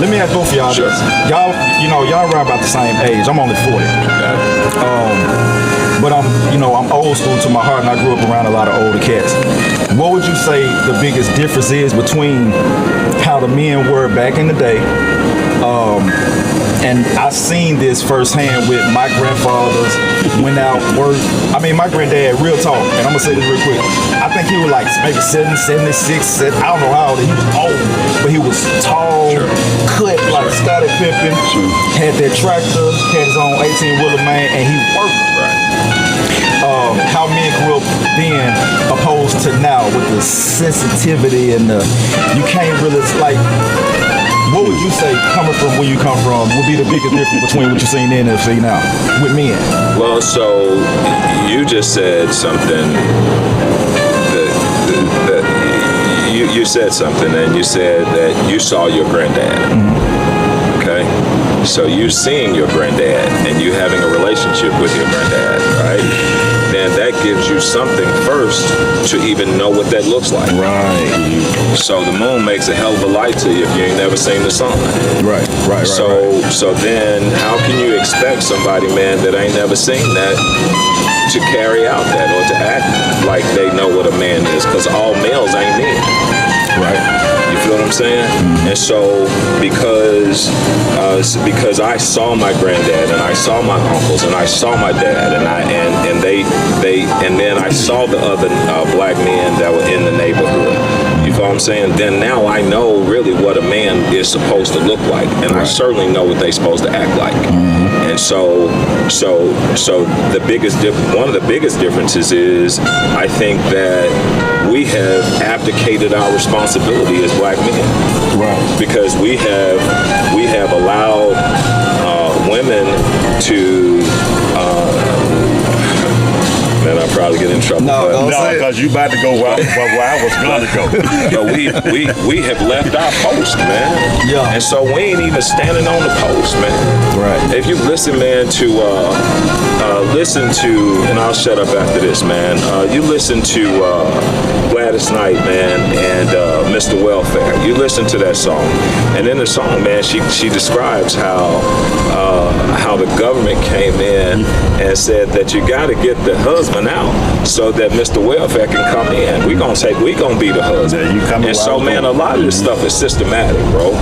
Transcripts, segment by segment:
let me ask both of y'all Sure. this. Y'all around about the same age. I'm only 40. But I'm old school to my heart, and I grew up around a lot of older cats. What would you say the biggest difference is between how the men were back in the day? And I seen this firsthand with my grandfathers went out work. I mean, my granddad, real talk, and I'm gonna say this real quick. I think he was like maybe 70, 76, I don't know how old. He was old, but he was tall, cut like Scottie Pippen, had that tractor, had his own 18-wheeler, man, and he worked. How men grew up then opposed to now with the sensitivity and you can't really, like, what would you say, coming from where you come from, would be the biggest difference between what you're seeing then and see now with men? Well, so you just said something that you said something, and you said that you saw your granddad. Okay? So you seeing your granddad and you having a relationship with your granddad, right? Then that gives you something first to even know what that looks like. Right. So the moon makes a hell of a light to you if you ain't never seen the sun. Right. So then how can you expect somebody, man, that ain't never seen that to carry out that or to act like they know what a man is? Because all males ain't men. Right. You feel what I'm saying? And so because I saw my granddad and I saw my uncles and I saw my dad and then I saw the other black men that were in the neighborhood. You feel what I'm saying? Then now I know really what a man is supposed to look like, and I certainly know what they're supposed to act like. And so one of the biggest differences is I think that we have abdicated our responsibility as black men, Right. because we have allowed women to. Man, I'll probably get in trouble. No, because you about to go where I was gonna go. But we have left our post, man. Yeah. And so we ain't even standing on the post, man. Right. If you listen, man, and I'll shut up after this, man. You listen to Gladys Knight, man, and Mr. Welfare. You listen to that song, and in the song, man, she describes how the government came in and said that you got to get the husband out so that Mr. Welfare can come in. We gonna be the husband. And so, man, a lot of this stuff is systematic, bro.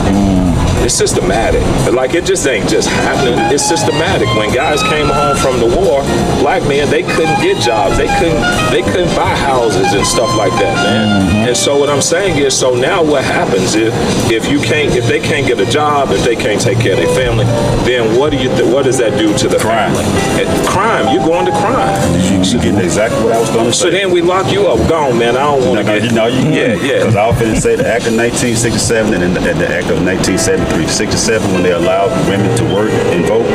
It's systematic. Like, it just ain't just happening. It's systematic. When guys came home from the war, black men, they couldn't get jobs. They couldn't buy houses and stuff like that, man. And so what I'm saying is, so now what happens if they can't get a job, if they can't take care of their family, then what does that do to the family? Crime. You're going to crime. You getting exactly what I was going to say. So then we lock you up. Gone, man. I don't want to get. No, you can. Yeah. Because I was going to say the Act of 1967 and the Act of 1973. 67 when they allowed women to work and vote.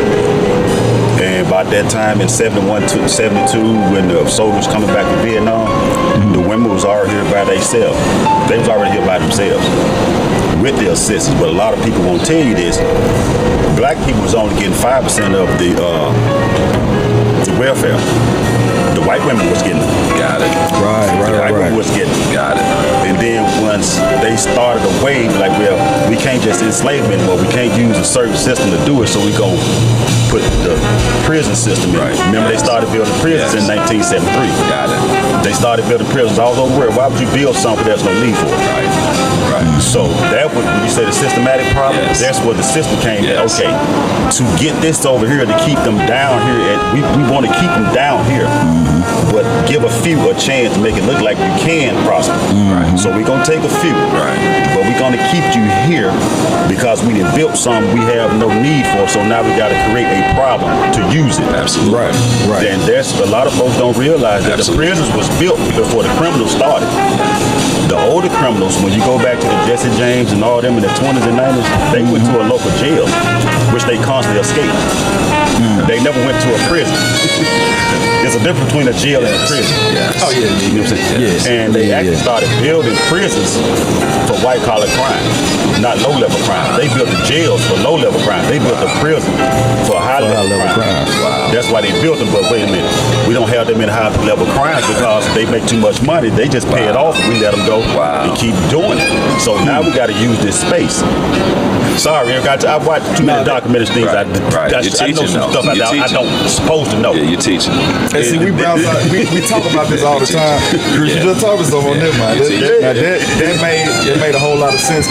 And by that time in 71 to 72, when the soldiers coming back to Vietnam, the women was already here by themselves. They was already here by themselves with their assistance. But a lot of people won't tell you this. Black people was only getting 5% of the welfare. The white women was getting it. Got it. The white women was getting it. Got it. And then once they started a wave, like, well, we can't just enslave them anymore. We can't use a certain system to do it, so we go put the prison system in. Right. Remember, they started building prisons in 1973. Got it. They started building prisons all over the world. Why would you build something there's no need for it? Right. So that would, when you say the systematic problem, that's where the system came in. Okay, to get this over here, to keep them down here, we want to keep them down here, but give a few a chance to make it look like you can prosper. Right. So we're going to take a few, but we're going to keep you here because we done built something we have no need for, so now we got to create a problem to use it. Absolutely. Right. And that's a lot of folks don't realize that the prisons was built before the criminals started. The older criminals, when you go back to the Jesse James and all them in the 20s and 90s, they went to a local jail, which they constantly escape. They never went to a prison. There's a difference between a jail and a prison. Yes. Oh yeah, You know what I'm saying? Yes. And they actually started building prisons for white collar crime, not low level crime. They built the jails for low level crime. They built the prison for high level crime. Wow. That's why they built them. But wait a minute, we don't have them in high level crimes because they make too much money. They just pay it off and we let them go and keep doing it. So now we got to use this space. Sorry, Eric, I watched too many documentaries things. Right. I know some stuff I don't supposed to know. Yeah, you're teaching. And see, we talk about this all the time. You just told us something on that, man. That made a whole lot of sense.